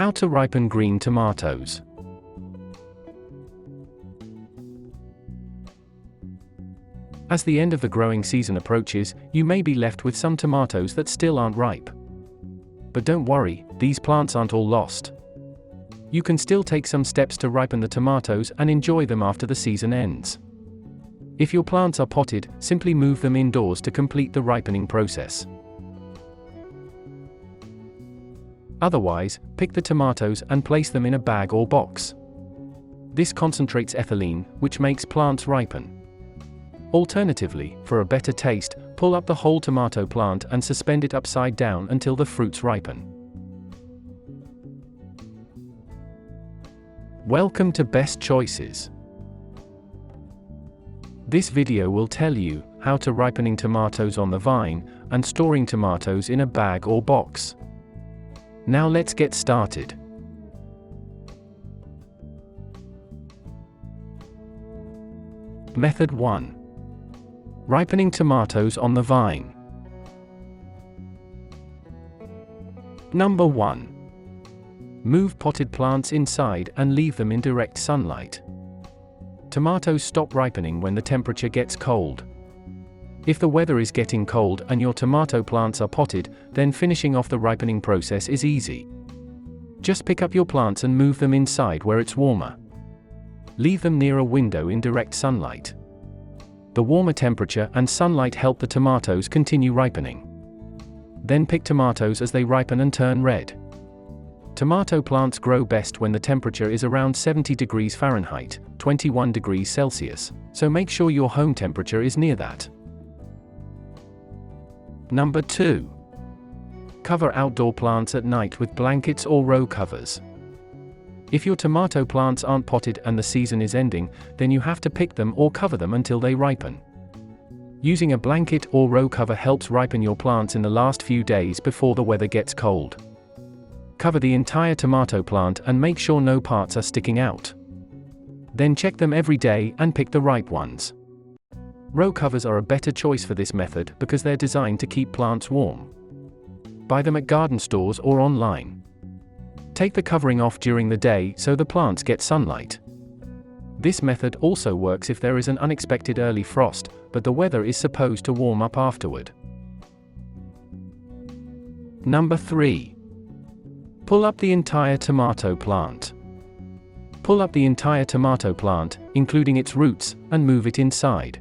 How to ripen green tomatoes. As the end of the growing season approaches, you may be left with some tomatoes that still aren't ripe. But don't worry, these plants aren't all lost. You can still take some steps to ripen the tomatoes and enjoy them after the season ends. If your plants are potted, simply move them indoors to complete the ripening process. Otherwise, pick the tomatoes and place them in a bag or box. This concentrates ethylene, which makes plants ripen. Alternatively, for a better taste, pull up the whole tomato plant and suspend it upside down until the fruits ripen. Welcome to Best Choices. This video will tell you how to ripening tomatoes on the vine and storing tomatoes in a bag or box. Now let's get started. Method 1. Ripening tomatoes on the vine. Number 1. Move potted plants inside and leave them in direct sunlight. Tomatoes stop ripening when the temperature gets cold. If the weather is getting cold and your tomato plants are potted, then finishing off the ripening process is easy. Just pick up your plants and move them inside where it's warmer. Leave them near a window in direct sunlight. The warmer temperature and sunlight help the tomatoes continue ripening. Then pick tomatoes as they ripen and turn red. Tomato plants grow best when the temperature is around 70 degrees Fahrenheit, 21 degrees Celsius, so make sure your home temperature is near that. Number 2. Cover outdoor plants at night with blankets or row covers. If your tomato plants aren't potted and the season is ending, then you have to pick them or cover them until they ripen. Using a blanket or row cover helps ripen your plants in the last few days before the weather gets cold. Cover the entire tomato plant and make sure no parts are sticking out. Then check them every day and pick the ripe ones. Row covers are a better choice for this method because they're designed to keep plants warm. Buy them at garden stores or online. Take the covering off during the day so the plants get sunlight. This method also works if there is an unexpected early frost, but the weather is supposed to warm up afterward. Number 3. Pull up the entire tomato plant. Pull up the entire tomato plant, including its roots, and move it inside.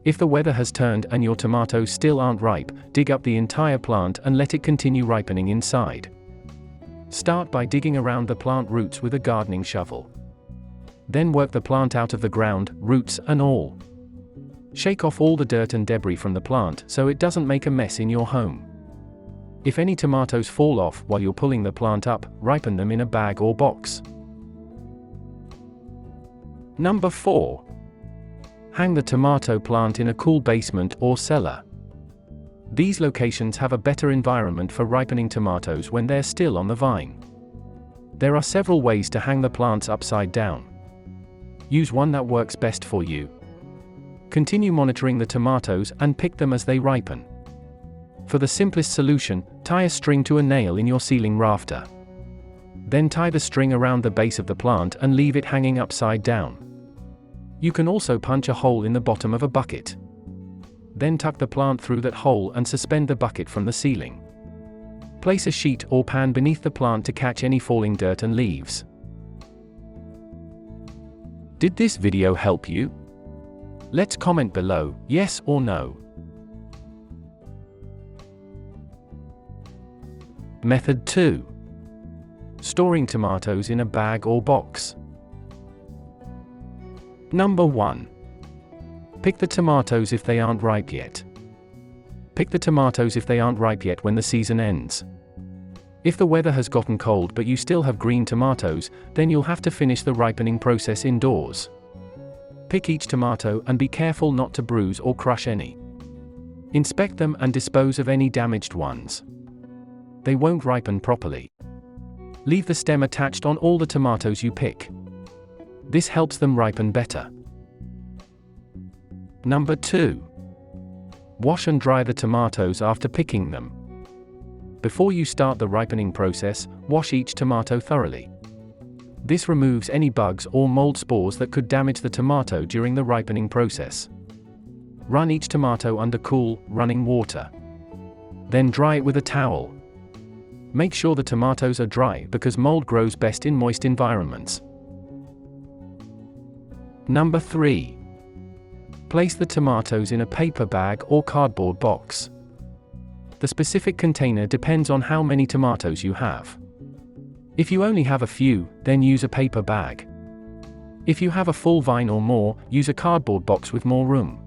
If the weather has turned and your tomatoes still aren't ripe, dig up the entire plant and let it continue ripening inside. Start by digging around the plant roots with a gardening shovel. Then work the plant out of the ground, roots and all. Shake off all the dirt and debris from the plant so it doesn't make a mess in your home. If any tomatoes fall off while you're pulling the plant up, ripen them in a bag or box. Number 4. Hang the tomato plant in a cool basement or cellar. These locations have a better environment for ripening tomatoes when they're still on the vine. There are several ways to hang the plants upside down. Use one that works best for you. Continue monitoring the tomatoes and pick them as they ripen. For the simplest solution, tie a string to a nail in your ceiling rafter. Then tie the string around the base of the plant and leave it hanging upside down. You can also punch a hole in the bottom of a bucket. Then tuck the plant through that hole and suspend the bucket from the ceiling. Place a sheet or pan beneath the plant to catch any falling dirt and leaves. Did this video help you? Let's comment below, yes or no. Method 2. Storing tomatoes in a bag or box. Number 1. Pick the tomatoes if they aren't ripe yet. Pick the tomatoes if they aren't ripe yet when the season ends. If the weather has gotten cold but you still have green tomatoes, then you'll have to finish the ripening process indoors. Pick each tomato and be careful not to bruise or crush any. Inspect them and dispose of any damaged ones. They won't ripen properly. Leave the stem attached on all the tomatoes you pick. This helps them ripen better. Number 2. Wash and dry the tomatoes after picking them. Before you start the ripening process, wash each tomato thoroughly. This removes any bugs or mold spores that could damage the tomato during the ripening process. Run each tomato under cool, running water. Then dry it with a towel. Make sure the tomatoes are dry because mold grows best in moist environments. Number 3. Place the tomatoes in a paper bag or cardboard box. The specific container depends on how many tomatoes you have. If you only have a few, then use a paper bag. If you have a full vine or more, use a cardboard box with more room.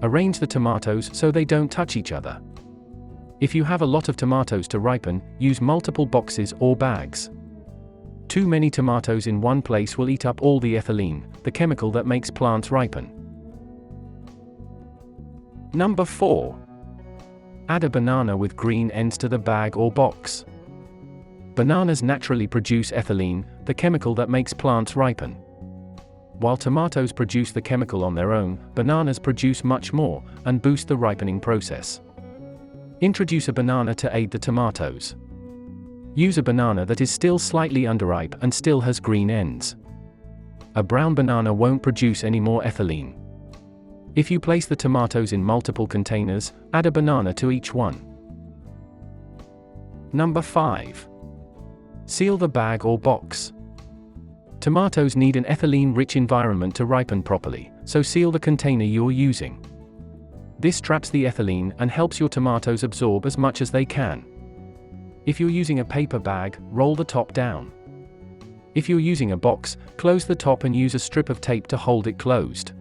Arrange the tomatoes so they don't touch each other. If you have a lot of tomatoes to ripen, use multiple boxes or bags. Too many tomatoes in one place will eat up all the ethylene, the chemical that makes plants ripen. Number 4. Add a banana with green ends to the bag or box. Bananas naturally produce ethylene, the chemical that makes plants ripen. While tomatoes produce the chemical on their own, bananas produce much more, and boost the ripening process. Introduce a banana to aid the tomatoes. Use a banana that is still slightly underripe and still has green ends. A brown banana won't produce any more ethylene. If you place the tomatoes in multiple containers, add a banana to each one. Number 5. Seal the bag or box. Tomatoes need an ethylene-rich environment to ripen properly, so seal the container you're using. This traps the ethylene and helps your tomatoes absorb as much as they can. If you're using a paper bag, roll the top down. If you're using a box, close the top and use a strip of tape to hold it closed.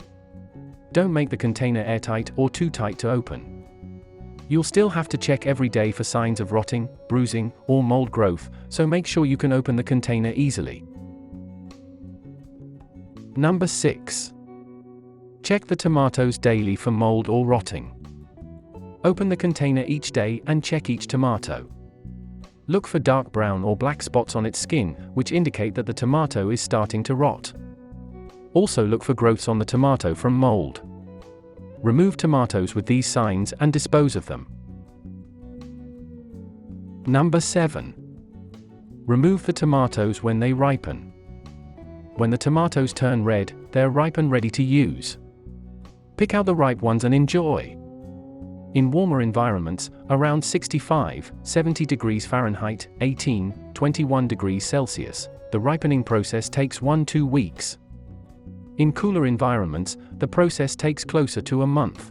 Don't make the container airtight or too tight to open. You'll still have to check every day for signs of rotting, bruising, or mold growth, so make sure you can open the container easily. Number 6. Check the tomatoes daily for mold or rotting. Open the container each day and check each tomato. Look for dark brown or black spots on its skin, which indicate that the tomato is starting to rot. Also look for growths on the tomato from mold. Remove tomatoes with these signs and dispose of them. Number 7. Remove the tomatoes when they ripen. When the tomatoes turn red, they're ripe and ready to use. Pick out the ripe ones and enjoy. In warmer environments, around 65-70 degrees Fahrenheit, 18-21 degrees Celsius, the ripening process takes 1-2 weeks. In cooler environments, the process takes closer to a month.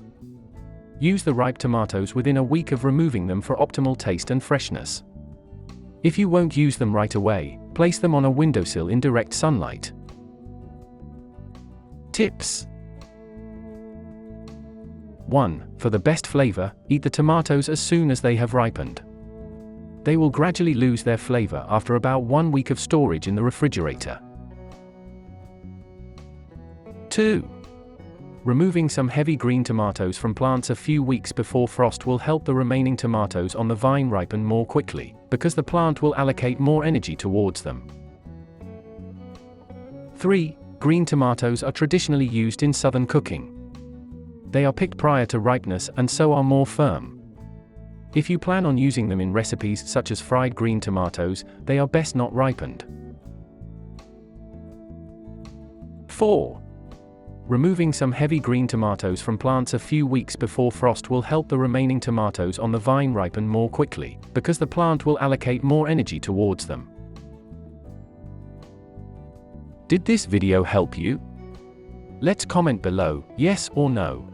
Use the ripe tomatoes within a week of removing them for optimal taste and freshness. If you won't use them right away, place them on a windowsill in direct sunlight. Tips. 1. For the best flavor, eat the tomatoes as soon as they have ripened. They will gradually lose their flavor after about 1 week of storage in the refrigerator. 2. Removing some heavy green tomatoes from plants a few weeks before frost will help the remaining tomatoes on the vine ripen more quickly, because the plant will allocate more energy towards them. 3. Green tomatoes are traditionally used in southern cooking. They are picked prior to ripeness and so are more firm. If you plan on using them in recipes such as fried green tomatoes, they are best not ripened. 4. Removing some heavy green tomatoes from plants a few weeks before frost will help the remaining tomatoes on the vine ripen more quickly, because the plant will allocate more energy towards them. Did this video help you? Let's comment below, yes or no.